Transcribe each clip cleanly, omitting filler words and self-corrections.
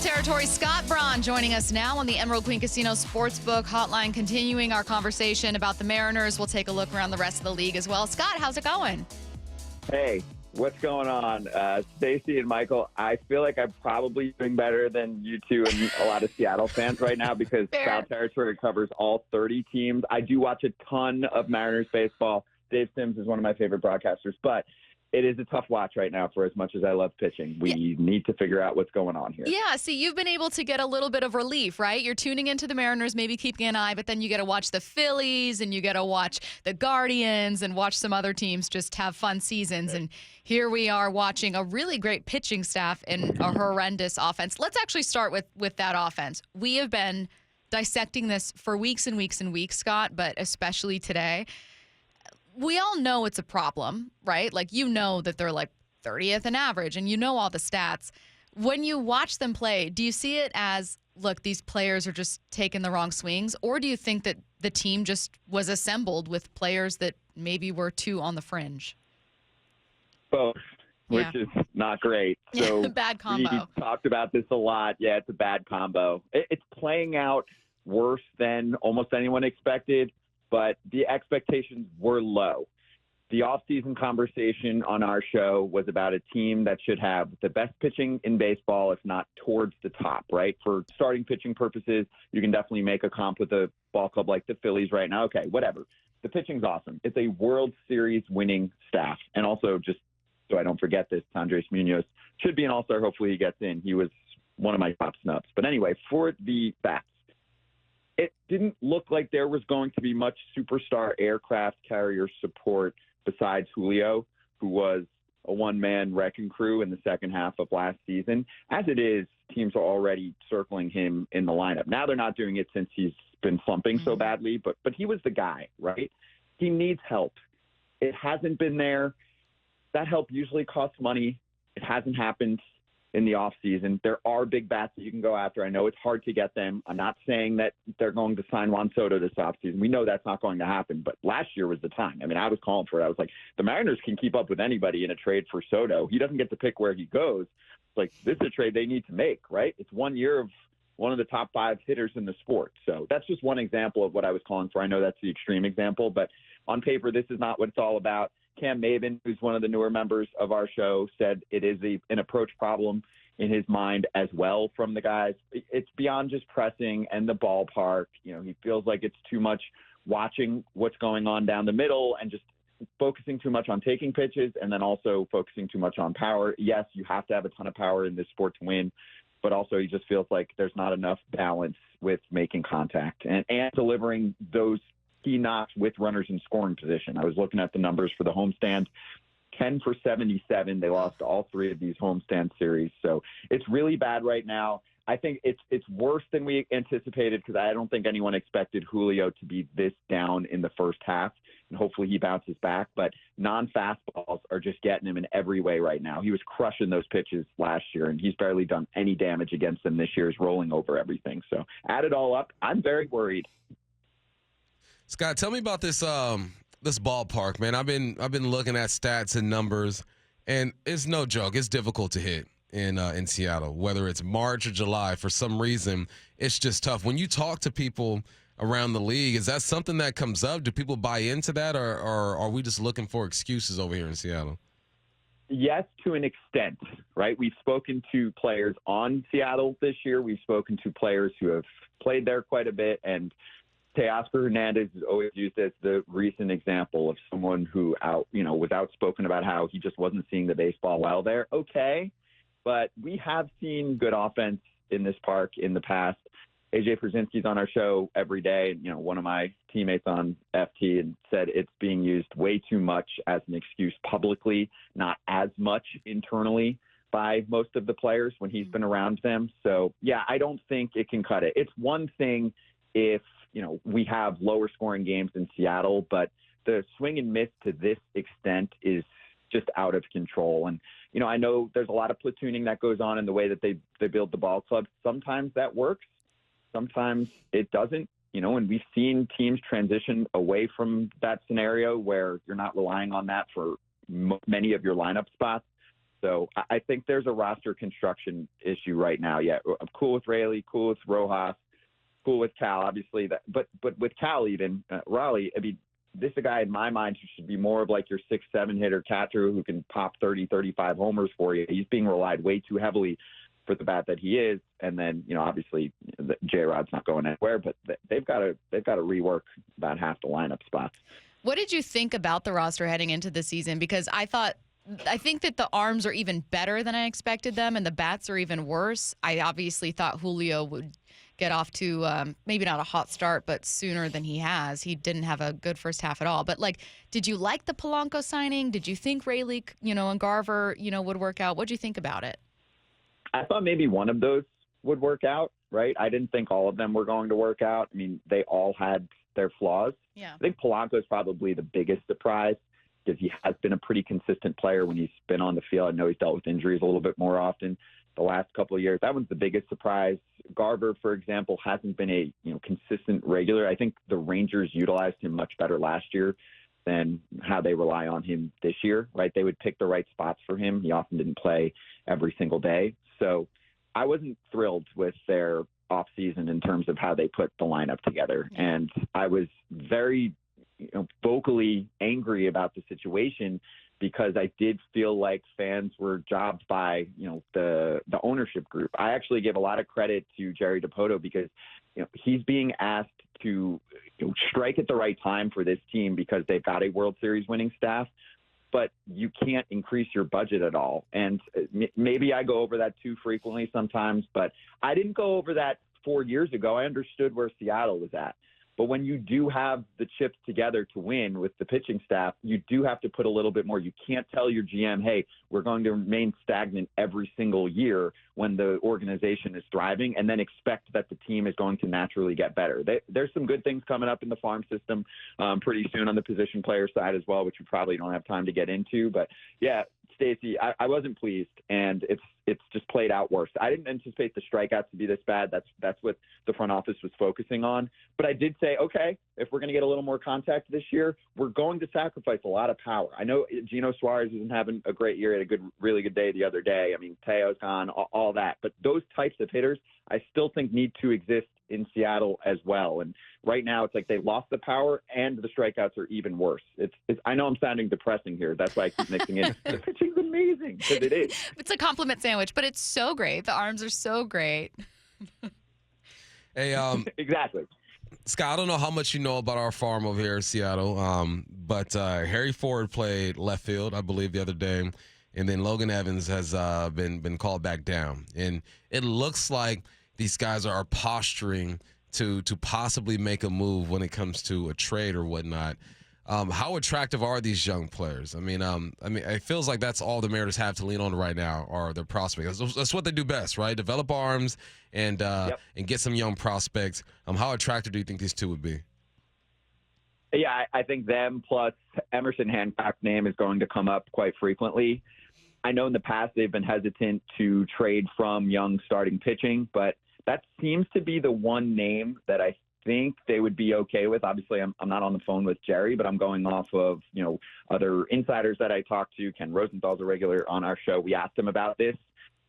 Territory. Scott Braun joining us now on the Emerald Queen Casino Sportsbook Hotline, continuing our conversation about the Mariners. We'll take a look around the rest of the league as well. Scott, how's it going? Hey, what's going on? Stacy and Michael, I feel like I'm probably doing better than you two and a lot of Seattle fans right now because South Territory covers all 30 teams. I do watch a ton of Mariners baseball. Dave Sims is one of my favorite broadcasters, but it is a tough watch right now for as much as I love pitching. We need to figure out what's going on here. Yeah, see, you've been able to get a little bit of relief, right? You're tuning into the Mariners, maybe keeping an eye, but then you get to watch the Phillies and you get to watch the Guardians and watch some other teams just have fun seasons. And here we are watching a really great pitching staff and a horrendous offense. Let's actually start with that offense. We have been dissecting this for weeks and weeks and weeks, Scott, but especially today. We all know it's a problem, right? Like, you know that they're like 30th in average and you know all the stats. When you watch them play, do you see it as, look, these players are just taking the wrong swings? Or do you think that the team just was assembled with players that maybe were too on the fringe? Both, which is not great. So bad combo. We talked about this a lot. Yeah, it's a bad combo. It's playing out worse than almost anyone expected. But the expectations were low. The offseason conversation on our show was about a team that should have the best pitching in baseball, if not towards the top, right? For starting pitching purposes, you can definitely make a comp with a ball club like the Phillies right now. Okay, whatever. The pitching's awesome. It's a World Series winning staff. And also, just so I don't forget this, Andres Munoz should be an all-star. Hopefully he gets in. He was one of my top snubs. But anyway, for the bats, it didn't look like there was going to be much superstar aircraft carrier support besides Julio, who was a one-man wrecking crew in the second half of last season. As it is, teams are already circling him in the lineup. Now they're not doing it since he's been slumping so badly, but he was the guy, right? He needs help. It hasn't been there. That help usually costs money. It hasn't happened in the offseason. There are big bats that you can go after. I know it's hard to get them. I'm not saying that they're going to sign Juan Soto this offseason. We know that's not going to happen, but last year was the time. I mean, I was calling for it. I was like, the Mariners can keep up with anybody in a trade for Soto. He doesn't get to pick where he goes. It's like, this is a trade they need to make, right? It's 1 year of one of the top 5 hitters in the sport. So that's just one example of what I was calling for. I know that's the extreme example, but on paper, this is not what it's all about. Cam Maben, who's one of the newer members of our show, said it is an approach problem in his mind as well from the guys. It's beyond just pressing and the ballpark. You know, he feels like it's too much watching what's going on down the middle and just focusing too much on taking pitches and then also focusing too much on power. Yes, you have to have a ton of power in this sport to win, but also he just feels like there's not enough balance with making contact and delivering those key knocks with runners in scoring position. I was looking at the numbers for the homestand. 10 for 77. They lost all 3 of these homestand series. So it's really bad right now. I think it's worse than we anticipated because I don't think anyone expected Julio to be this down in the first half. And hopefully he bounces back. But non-fastballs are just getting him in every way right now. He was crushing those pitches last year, and he's barely done any damage against them this year. He's rolling over everything. So add it all up, I'm very worried. Scott, tell me about this this ballpark, man. I've been looking at stats and numbers, and it's no joke. It's difficult to hit in Seattle, whether it's March or July. For some reason, it's just tough. When you talk to people around the league, is that something that comes up? Do people buy into that, or are we just looking for excuses over here in Seattle? Yes, to an extent, right? We've spoken to players on Seattle this year. We've spoken to players who have played there quite a bit, and Teoscar Hernandez is always used as the recent example of someone who was outspoken about how he just wasn't seeing the baseball well there. Okay, but we have seen good offense in this park in the past. AJ Przinsky's on our show every day. You know, one of my teammates on FT and said it's being used way too much as an excuse publicly, not as much internally by most of the players when he's been around them. So, yeah, I don't think it can cut it. It's one thing if, we have lower scoring games in Seattle, but the swing and miss to this extent is just out of control. And, I know there's a lot of platooning that goes on in the way that they build the ball club. Sometimes that works. Sometimes it doesn't, and we've seen teams transition away from that scenario where you're not relying on that for many of your lineup spots. So I think there's a roster construction issue right now. Yeah, I'm cool with Rayleigh, cool with Rojas, cool with Cal, obviously. But with Cal even, Raleigh, I mean, this is a guy in my mind who should be more of like your 6-7 hitter catcher who can pop 30, 35 homers for you. He's being relied way too heavily for the bat that he is. And then, obviously J-Rod's not going anywhere, but they've got to rework about half the lineup spots. What did you think about the roster heading into the season? Because I think that the arms are even better than I expected them, and the bats are even worse. I obviously thought Julio would get off to maybe not a hot start, but sooner than he has. He didn't have a good first half at all. But, did you like the Polanco signing? Did you think Rayleigh, and Garver, would work out? What did you think about it? I thought maybe one of those would work out, right? I didn't think all of them were going to work out. I mean, they all had their flaws. Yeah. I think Polanco is probably the biggest surprise because he has been a pretty consistent player when he's been on the field. I know he's dealt with injuries a little bit more often the last couple of years. That one's the biggest surprise. Garver, for example, hasn't been a consistent regular. I think the Rangers utilized him much better last year than how they rely on him this year, right? They would pick the right spots for him. He often didn't play every single day. So I wasn't thrilled with their offseason in terms of how they put the lineup together. And I was very vocally angry about the situation because I did feel like fans were jobbed by, the ownership group. I actually give a lot of credit to Jerry Dipoto because, he's being asked to strike at the right time for this team because they've got a World Series winning staff, but you can't increase your budget at all. And maybe I go over that too frequently sometimes, but I didn't go over that 4 years ago. I understood where Seattle was at. But when you do have the chips together to win with the pitching staff, you do have to put a little bit more. You can't tell your GM, hey, we're going to remain stagnant every single year when the organization is thriving, and then expect that the team is going to naturally get better. There's some good things coming up in the farm system pretty soon on the position player side as well, which we probably don't have time to get into. But, yeah, Stacey, I wasn't pleased, and it's just played out worse. I didn't anticipate the strikeouts to be this bad. That's what the front office was focusing on. But I did say, okay, if we're going to get a little more contact this year, we're going to sacrifice a lot of power. I know Gino Suarez isn't having a great year. He had a really good day the other day. I mean, Teo's gone, all that. But those types of hitters, I still think need to exist in Seattle as well. And right now it's like they lost the power and the strikeouts are even worse. It's I know I'm sounding depressing here. That's why I keep mixing in. The pitching's amazing because it is. It's a compliment sandwich, but it's so great. The arms are so great. Hey, exactly. Scott, I don't know how much you know about our farm over here in Seattle, but Harry Ford played left field, I believe, the other day, and then Logan Evans has been called back down. And it looks like these guys are posturing to possibly make a move when it comes to a trade or whatnot. How attractive are these young players? I mean, it feels like that's all the Mariners have to lean on right now are their prospects. That's what they do best, right? Develop arms and get some young prospects. How attractive do you think these two would be? Yeah, I think them plus Emerson Hancock's name is going to come up quite frequently. I know in the past they've been hesitant to trade from young starting pitching, but that seems to be the one name that I think they would be okay with. Obviously, I'm not on the phone with Jerry, but I'm going off of, other insiders that I talked to. Ken Rosenthal's a regular on our show. We asked him about this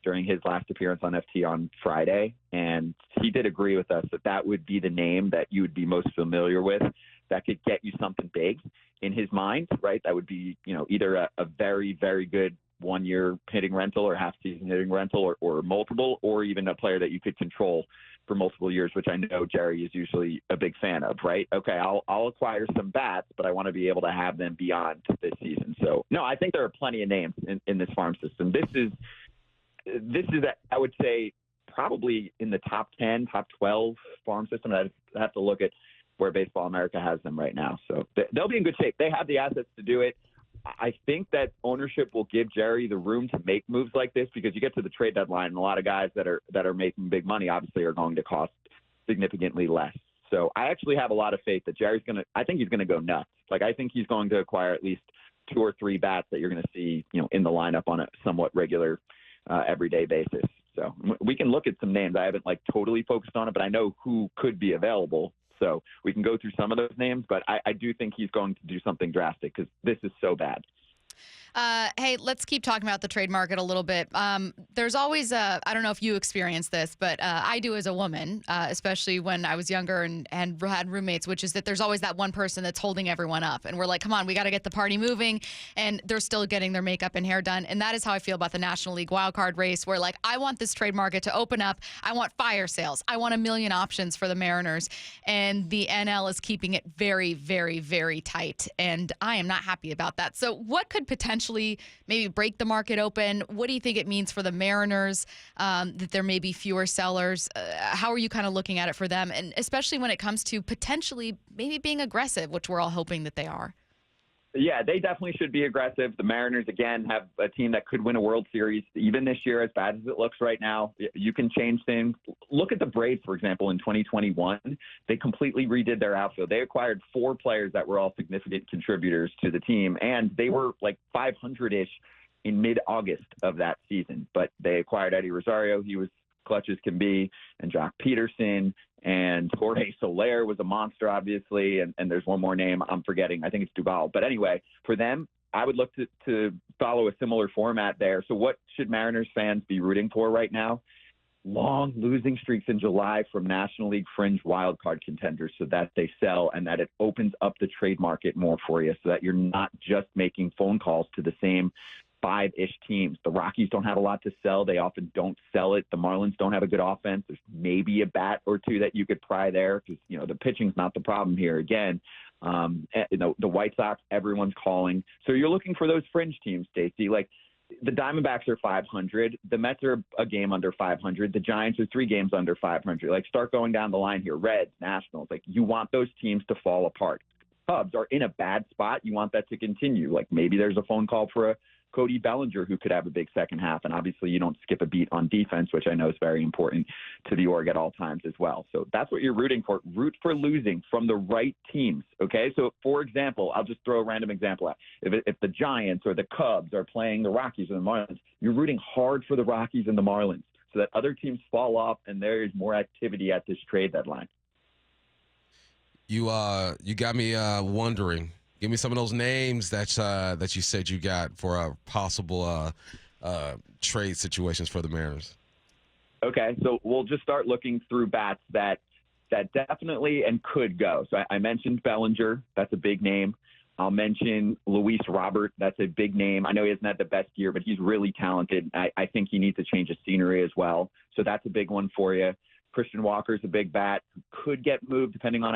during his last appearance on FT on Friday, and he did agree with us that would be the name that you would be most familiar with that could get you something big in his mind, right? That would be, either a very, very good 1 year hitting rental or half season hitting rental or multiple, or even a player that you could control for multiple years, which I know Jerry is usually a big fan of, right? Okay, I'll acquire some bats, but I want to be able to have them beyond this season. So, no, I think there are plenty of names in this farm system. This is, I would say, probably in the top 10, top 12 farm system. I have to look at where Baseball America has them right now. So they'll be in good shape. They have the assets to do it. I think that ownership will give Jerry the room to make moves like this because you get to the trade deadline and a lot of guys that are making big money obviously are going to cost significantly less. So I actually have a lot of faith that Jerry's I think he's going to go nuts. Like I think he's going to acquire at least 2 or 3 bats that you're going to see, in the lineup on a somewhat regular everyday basis. So we can look at some names. I haven't totally focused on it, but I know who could be available. So we can go through some of those names, but I do think he's going to do something drastic because this is so bad. Hey, let's keep talking about the trade market a little bit. There's always I don't know if you experience this, but I do as a woman, especially when I was younger and had roommates, which is that there's always that one person that's holding everyone up. And we're like, come on, we got to get the party moving. And they're still getting their makeup and hair done. And that is how I feel about the National League wildcard race, where like, I want this trade market to open up. I want fire sales. I want a million options for the Mariners. And the NL is keeping it very, very, very tight. And I am not happy about that. So what could potentially maybe break the market open? What do you think it means for the Mariners, that there may be fewer sellers? How are you kind of looking at it for them? And especially when it comes to potentially maybe being aggressive, which we're all hoping that they are. Yeah, they definitely should be aggressive. The Mariners, again, have a team that could win a World Series. Even this year, as bad as it looks right now, you can change things. Look at the Braves, for example, in 2021. They completely redid their outfield. They acquired 4 players that were all significant contributors to the team, and they were like 500-ish in mid-August of that season. But they acquired Eddie Rosario. He was clutch as can be, and Jock Peterson, and Jorge Soler was a monster, obviously, and there's one more name I'm forgetting. I think it's Duvall. But anyway, for them, I would look to follow a similar format there. So what should Mariners fans be rooting for right now? Long losing streaks in July from National League fringe wildcard contenders so that they sell and that it opens up the trade market more for you so that you're not just making phone calls to the same 5-ish teams. The Rockies don't have a lot to sell. They often don't sell it. The Marlins don't have a good offense. There's maybe a bat or two that you could pry there because, the pitching's not the problem here. Again, the White Sox, everyone's calling. So you're looking for those fringe teams, Stacey. Like the Diamondbacks are 500. The Mets are a game under 500. The Giants are 3 games under 500. Like start going down the line here. Reds, Nationals. Like you want those teams to fall apart. Cubs are in a bad spot. You want that to continue. Like maybe there's a phone call for a Cody Bellinger who could have a big second half. And obviously you don't skip a beat on defense, which I know is very important to the org at all times as well. So that's what you're rooting for. Root for losing from the right teams. Okay. So for example, I'll just throw a random example out. If the Giants or the Cubs are playing the Rockies or the Marlins, you're rooting hard for the Rockies and the Marlins so that other teams fall off and there is more activity at this trade deadline. You got me wondering. Give me some of those names that you said you got for possible trade situations for the Mariners. Okay, so we'll just start looking through bats that definitely and could go. So I mentioned Bellinger. That's a big name. I'll mention Luis Robert. That's a big name. I know he hasn't had the best year, but he's really talented. I think he needs a change of scenery as well. So that's a big one for you. Christian Walker's a big bat who could get moved depending on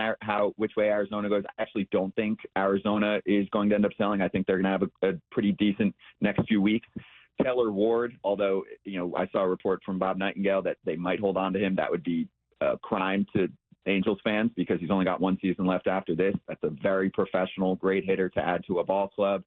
which way Arizona goes. I actually don't think Arizona is going to end up selling. I think they're going to have a pretty decent next few weeks. Taylor Ward, although, I saw a report from Bob Nightingale that they might hold on to him. That would be a crime to Angels fans because he's only got 1 season left after this. That's a very professional, great hitter to add to a ball club.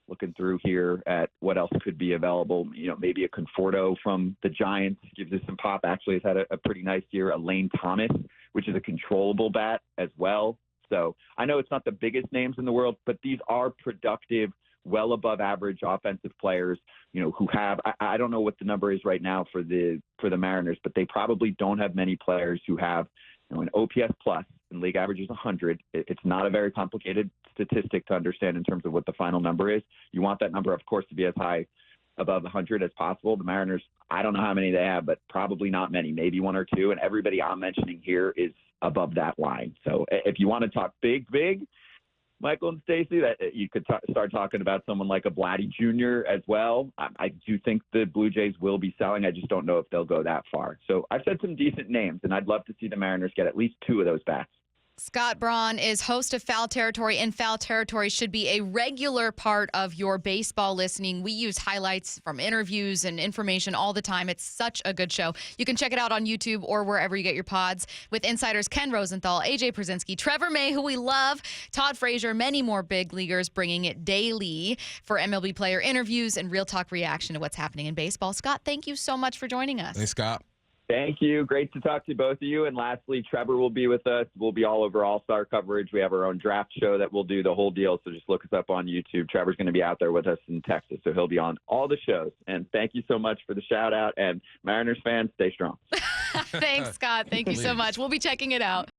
Looking through here at what else could be available, maybe a Conforto from the Giants gives us some pop. Actually, has had a pretty nice year. A Lane Thomas, which is a controllable bat as well. So I know it's not the biggest names in the world, but these are productive, well above average offensive players, who have, I don't know what the number is right now for the Mariners, but they probably don't have many players who have, an OPS plus and league average is 100. It's not a very complicated statistic to understand in terms of what the final number is. You want that number, of course, to be as high above 100 as possible. The Mariners, I don't know how many they have, but probably not many, maybe 1 or 2. And everybody I'm mentioning here is above that line. So if you want to talk big, Michael and Stacey, that you could start talking about someone like a Vladdy Jr. as well. I do think the Blue Jays will be selling. I just don't know if they'll go that far. So I've said some decent names, and I'd love to see the Mariners get at least 2 of those bats. Scott Braun is host of Foul Territory, and Foul Territory should be a regular part of your baseball listening. We use highlights from interviews and information all the time. It's such a good show. You can check it out on YouTube or wherever you get your pods with insiders Ken Rosenthal, AJ Przinsky, Trevor May, who we love, Todd Frazier, many more big leaguers bringing it daily for MLB player interviews and real talk reaction to what's happening in baseball. Scott, thank you so much for joining us. Thanks, Scott. Thank you. Great to talk to both of you. And lastly, Trevor will be with us. We'll be all over All-Star coverage. We have our own draft show that we'll do the whole deal. So just look us up on YouTube. Trevor's going to be out there with us in Texas. So he'll be on all the shows. And thank you so much for the shout out. And Mariners fans, stay strong. Thanks, Scott. Thank you so much. We'll be checking it out.